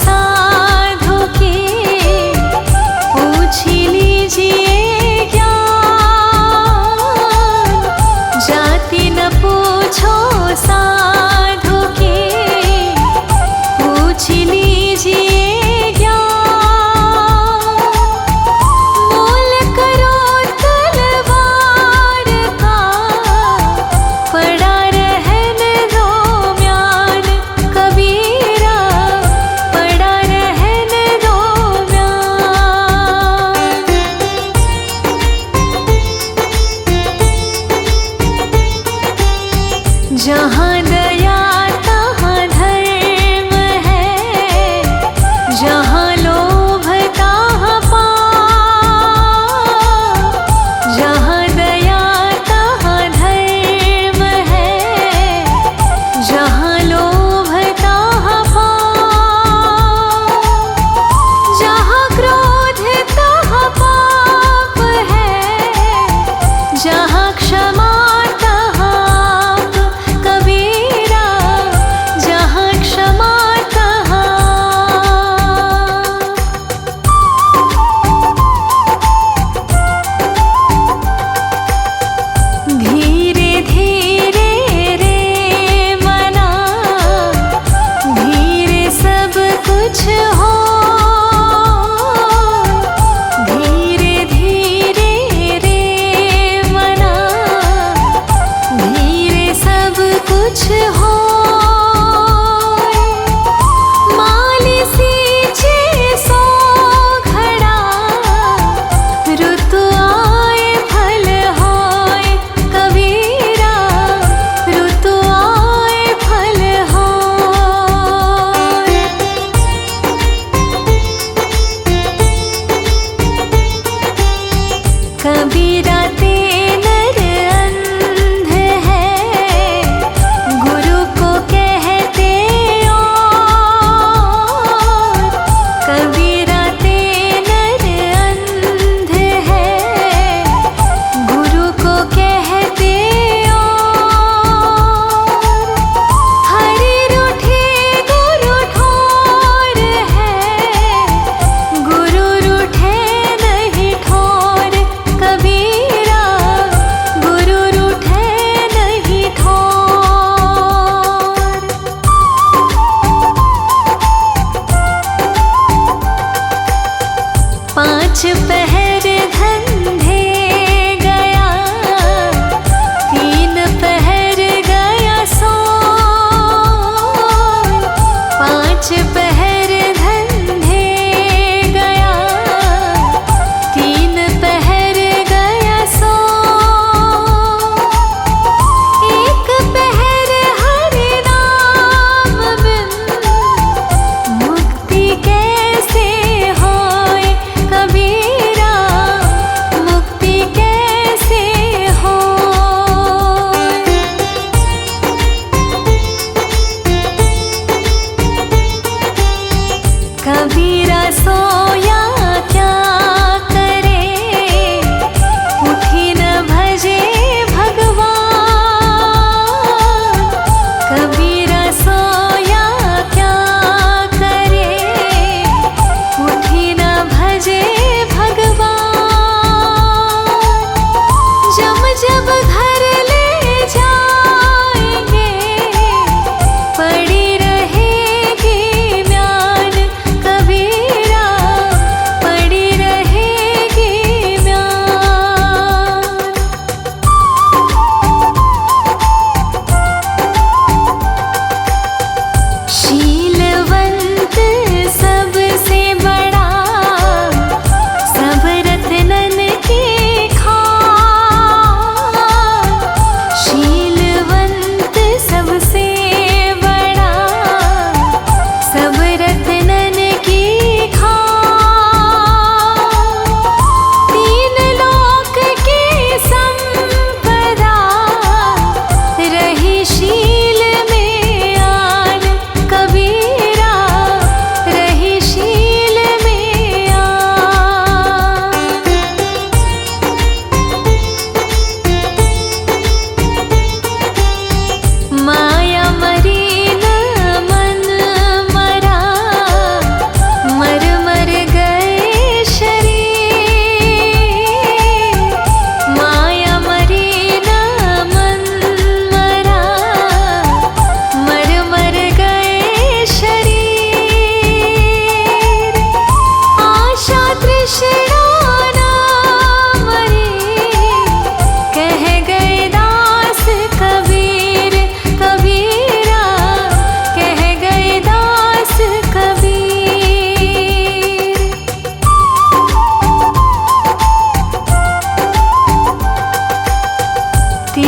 साधु के पूछ लीजिए ज्ञान। जाति न पूछो साधु के पूछ लीजिए ज्ञान। मोल करो तलवार का पड़ा रहन दो म्यान। कबीरा पड़ा रहन दो म्यान। जहाँ दया तहाँ धर्म है, जहाँ लोभ तहाँ पाप। जहाँ दया तहाँ धर्म है, जहाँ लोभ तहाँ पाप। जहाँ क्रोध तहाँ पाप है, जहाँ क्षमा तहाँ कबीरा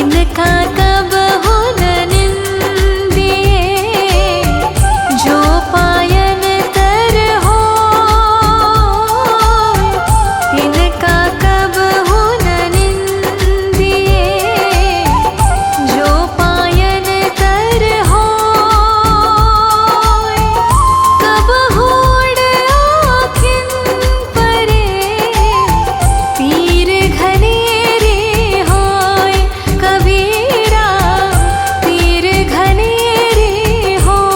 इनका कब हो न निंदिए, जो पायन तर हो। इनका कब हो न निंदिए, जो पायन तर हो। कब होड़ आँखिन परे, तीर घनेरे होय। कबीरा तीर घनेरे होय।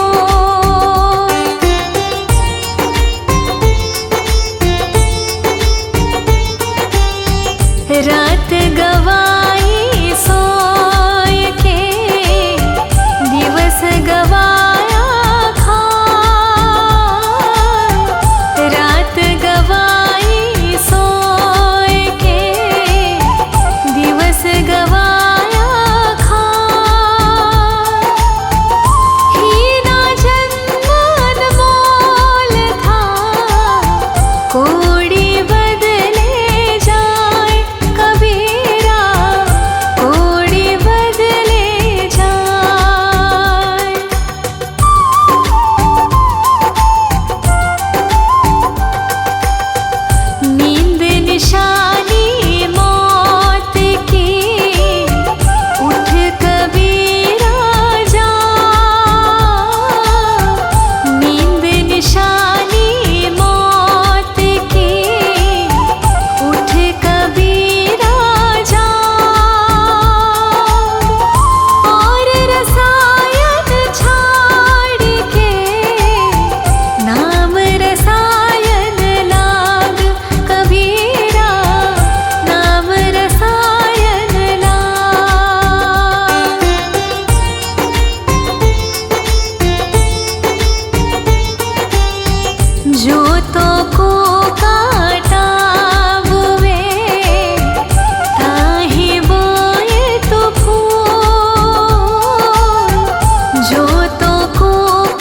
रात गवाई सोय के, दिवस गवाया खाय। रात गवाई सोय के, दिवस गवाया खाय। हीना जन्म अनमोल था, कोड़ी बदले जाए। कबीरा कोड़ी बदले जाए। नींद निशानी मौत की, उठ कबीरा जा। नींद निशानी मौत की, उठ कबीरा जा। और रसायन छाड़ के, नाम रसायन लाग। कबीरा नाम रसायन लाग। जोतों को काटा बुए, ताहि बोए तो फूल। जोतों को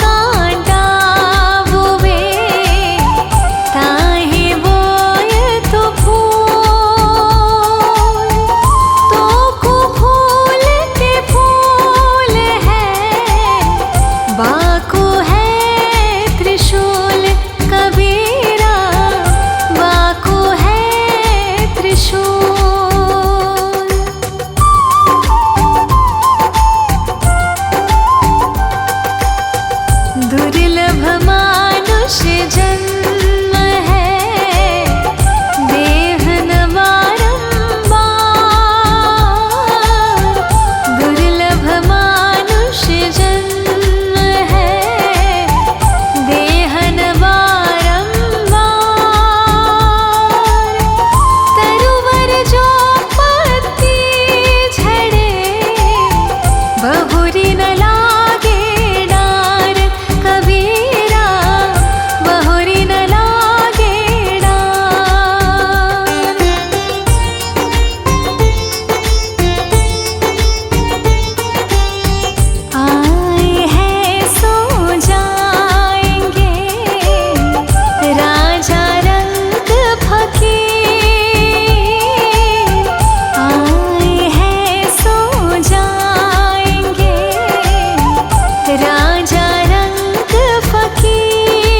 काटा बुए, ताहि बोए तो फूल। तो को फूल के फूल है, बाको है त्रिशूल। कबीरा बाको है त्रिशूल। दुर्लभ मानुष जन्म है, देह न बारंबार। दुर्लभ मानुष जन्म है, देह न बारंबार। तरुवर जो पत्ती झड़े, बहुरी न लागे डार। कबीरा बहुरी न लागे डार। आए हैं सो जाएंगे, राजा रंग फकीर। आए हैं सो जाएंगे, राजा रंग फकीर।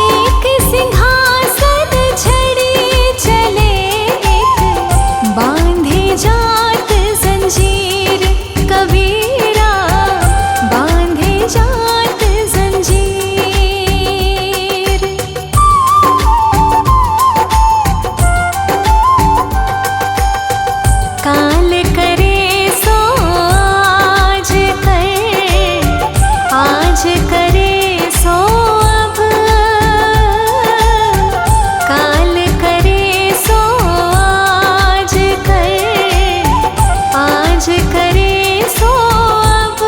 एक सिंहासन छड़ी चले, एक बांधे जात जंजीर। कबीरा बांधे जात जंजीर। काल करे सो आज कर, आज करे सो अब। काल करे सो आज कर, आज करे सो अब।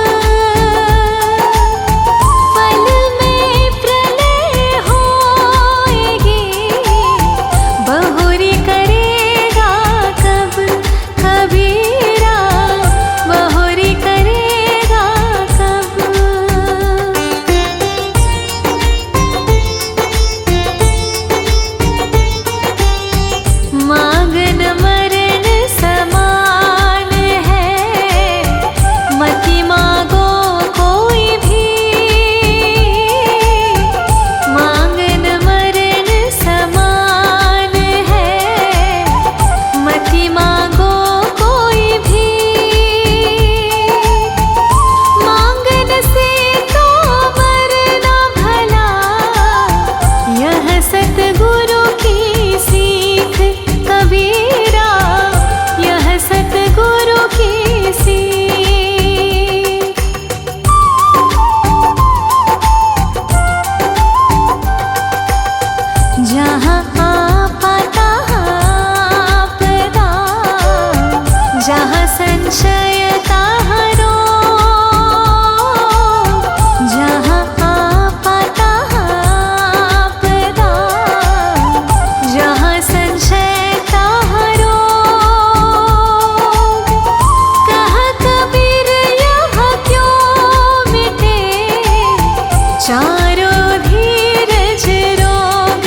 पल में प्रलय होएगी, बहुरी करेगा कब। कबीरा जहाँ संशय तहाँ रोग, जहाँ आपा तहाँ आपदा, जहाँ संशय तहाँ रोग। कहा कबीर यह क्यों मिटे, चारों धीरज रोग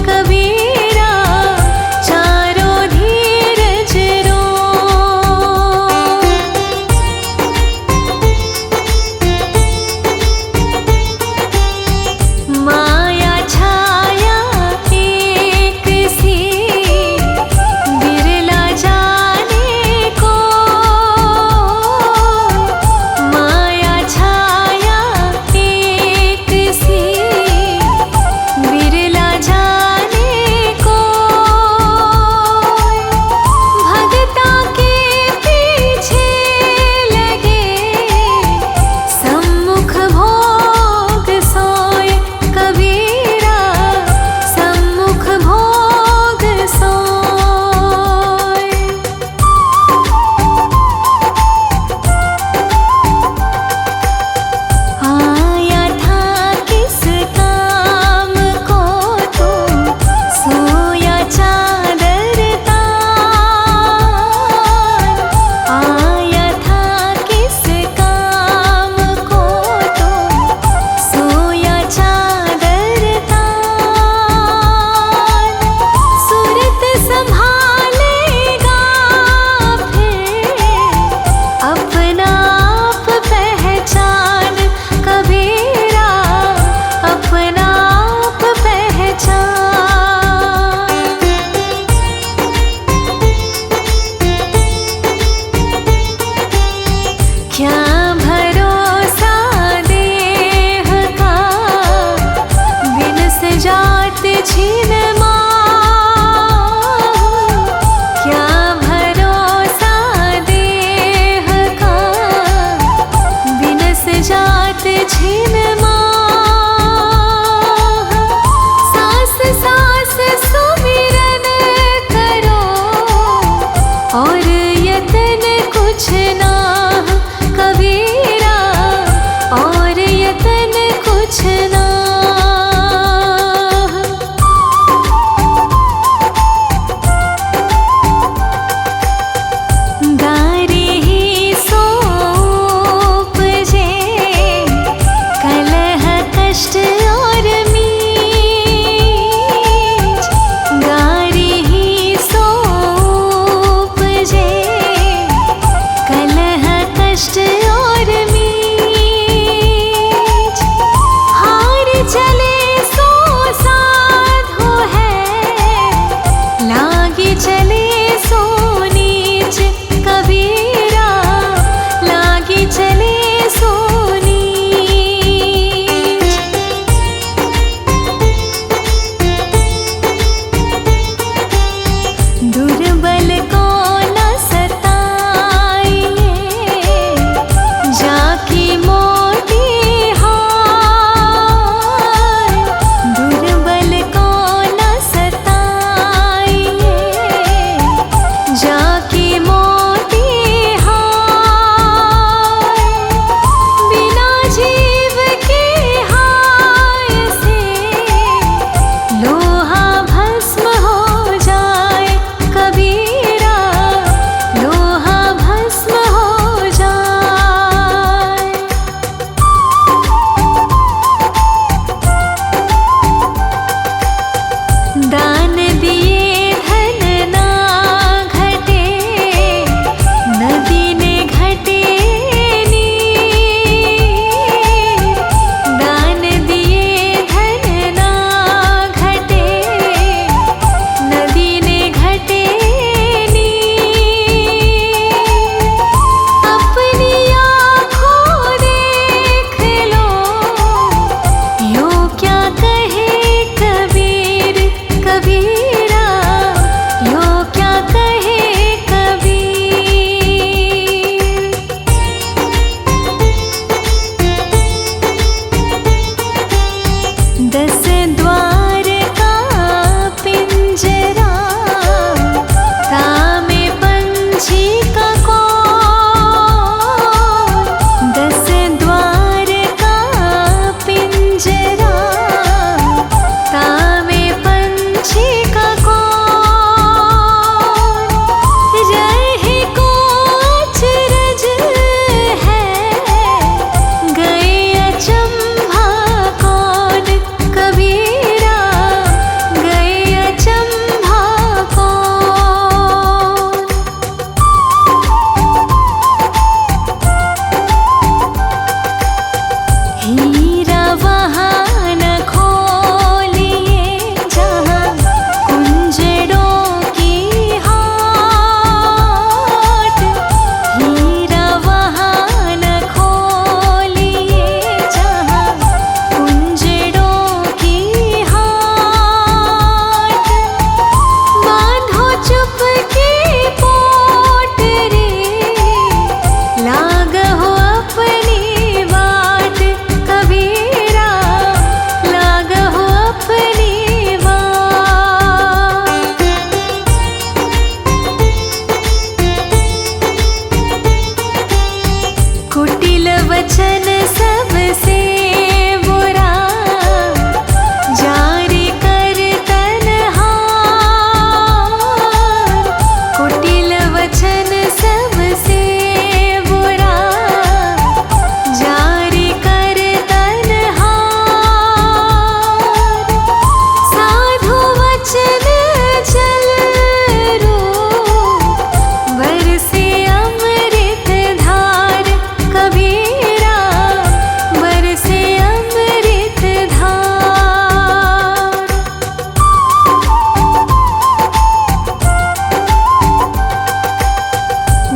कबीरा, चारों धीरज रोग।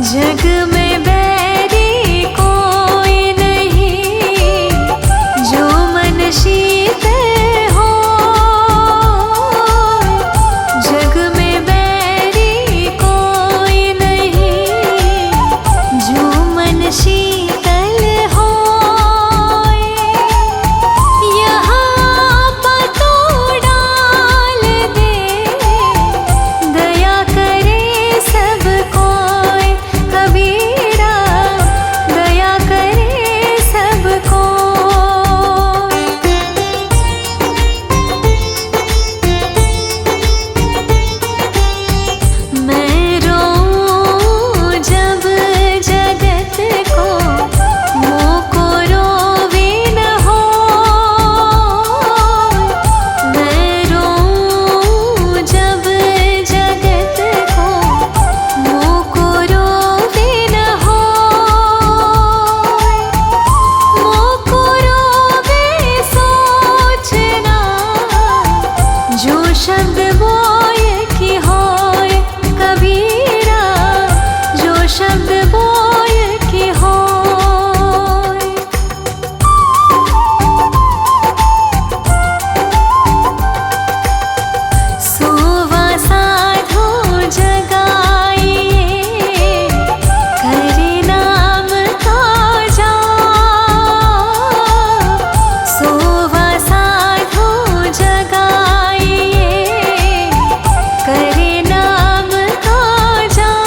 जग में बैरी कोई नहीं, जो मन शीतल हो। जग में बैरी कोई नहीं, जो मन शीतल हो। यहाँ पतो डाल दे, दया करे सब कोई। कबीरा दया करे सब कोई। मैं रोऊं जब जगत को, मोको रोवे न हो। मैं रोऊं जब जगत को, मोको रोवे न हो। मोको रोवे सोचना, जो शब्द बोय की होय। कबीरा जो शब्द बोय की होय। सोवा साधो जगाइए, करे नाम का जाप। सोवा साधो जगाइए, करे नाम का जाप।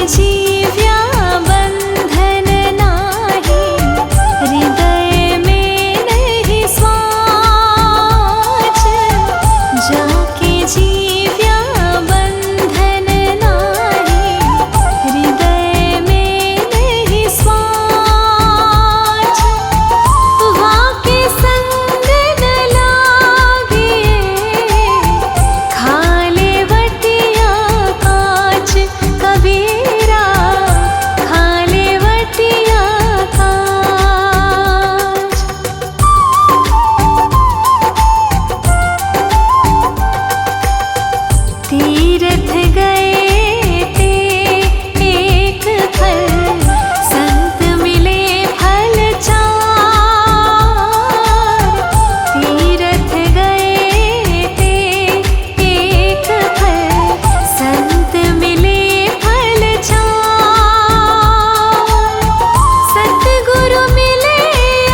जीव्या बंधन नाही, हृदय में नहीं स्वाच। जाके जीव्या बंधन नाही, हृदय में नहीं स्वाच। वाके संग न लागिए, खाले वटिया काच। कबीरा खाले वटिया काच। तीर्थ गए ते एक फल, संत मिले फल चार। तीर्थ गए ते एक फल, संत मिले फल चार। सतगुरु मिले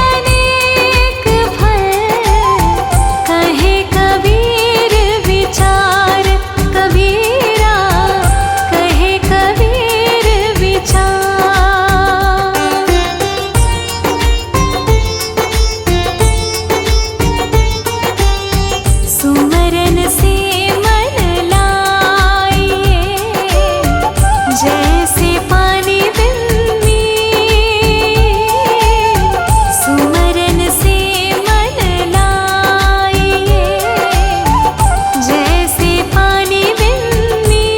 अनेक फल, कहे कबीर विचार। कबीरा कहे कबीर विचार। सुमरन से मन लाइए, जैसे पानी बिन्नी। सुमरन से मन लाइए, जैसे पानी बिन्नी।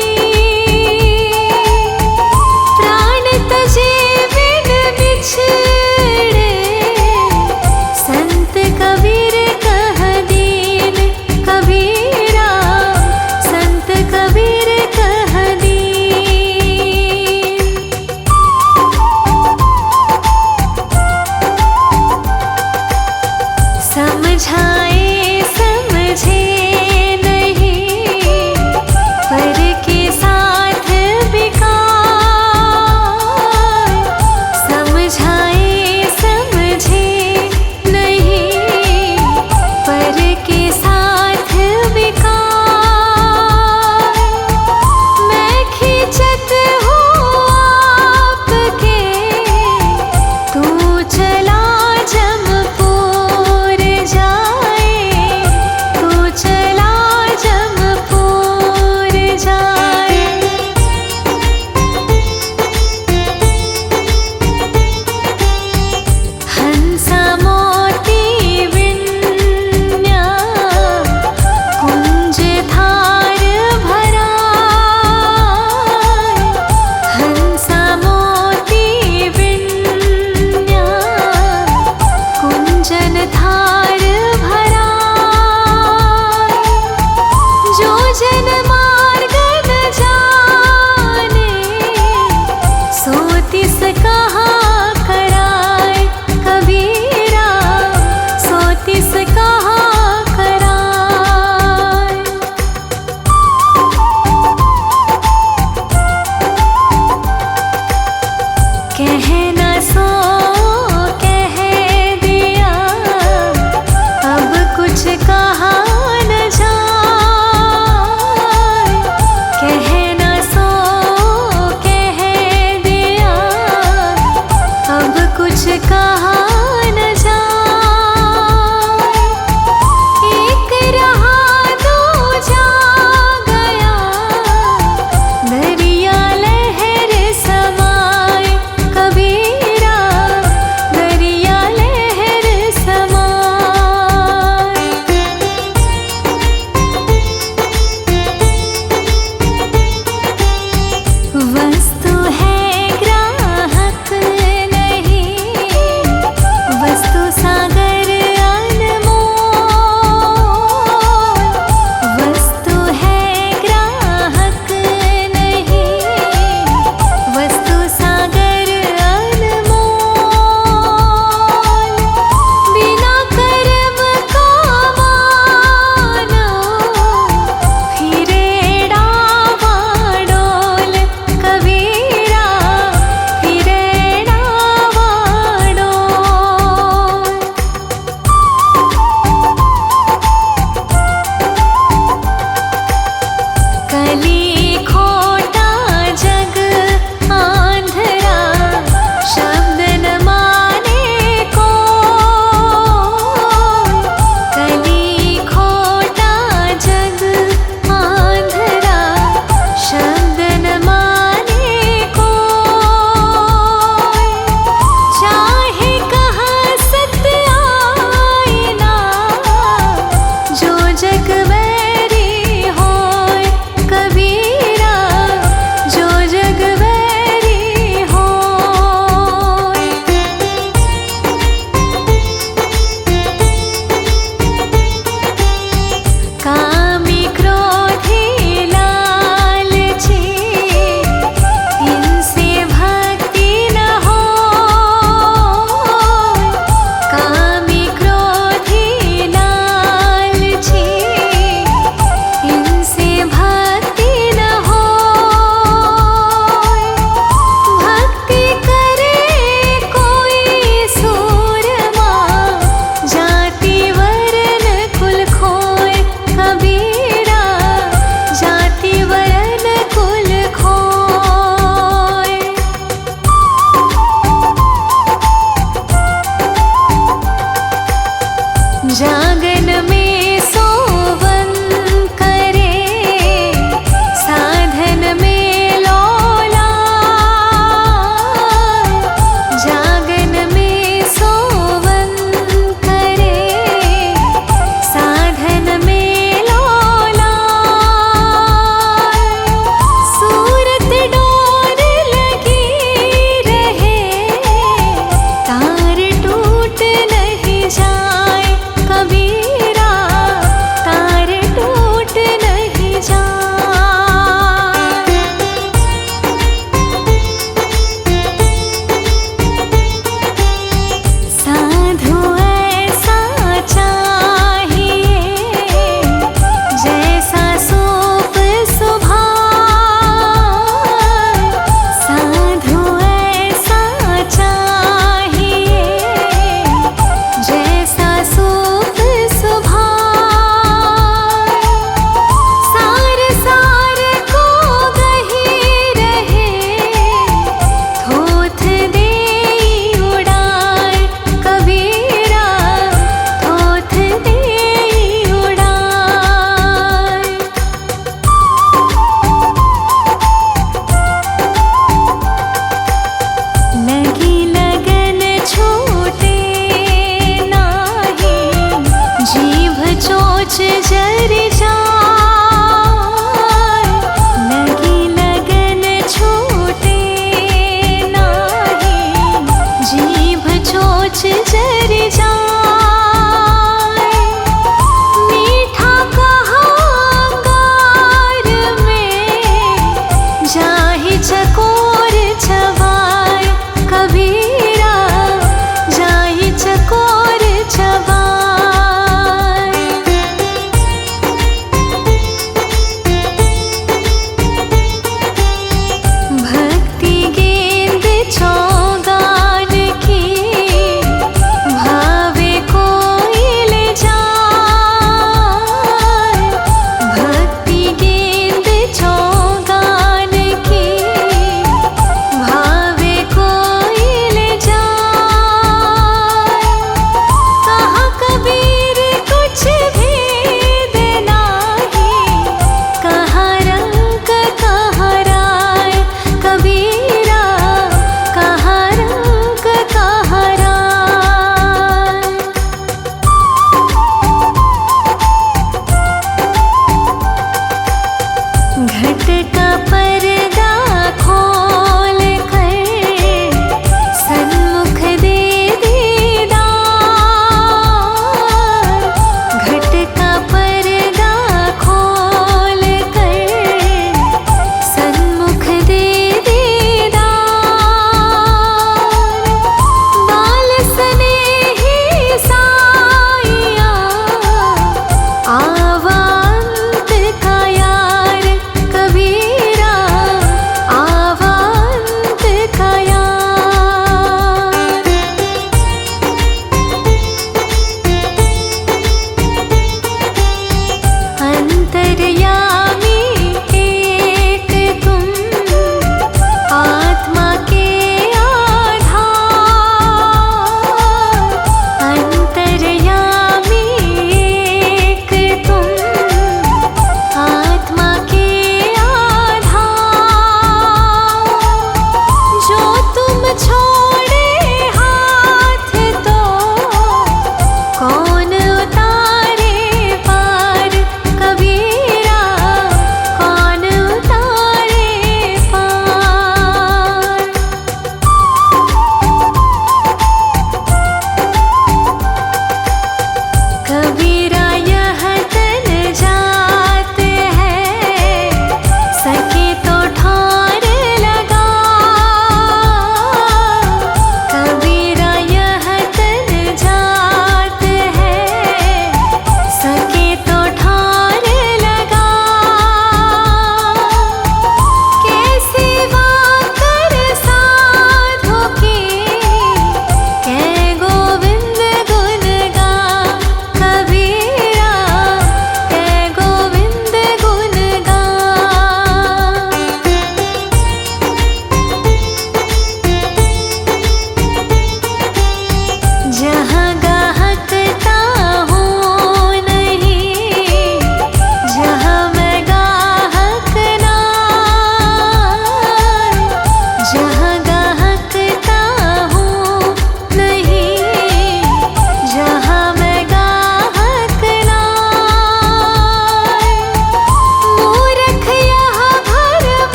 प्राण तजे बिन बिछड़े, संत कबीर कह दीन। कबीरा संत कबीर कह दीन। समझाए समझे नहीं, पर के साथ बिकार। समझाए समझे नहीं, पर के साथ बिकार। मैं खींचत हूँ आपके, तू चला जमपुर जाए। तू चला जमपुर जाए। हंसा मोती विन्या, कुंज थार भरा। हंसा मोती विन्या, कुंजन थार भरा। जो जन मार्ग न जाने, सो तिस कहाँ कराए। कबीरा सो तिस कहाँ कराए। कहना सो कह दिया, अब कुछ कहा न जाए। कहना सो कह दिया, अब कुछ कहा न जाए। एक रहा दो जा गया, दरिया लहर समाए। कबीरा दरिया लहर समाए। वस्तु है ग्राहक नहीं, वस्तु सागर अनमोल। वस्तु है ग्राहक नहीं, वस्तु सागर अनमोल। बिना कर्म का मानो, फिरे डावा डोल। कबीरा फिरे डावा डोल। कली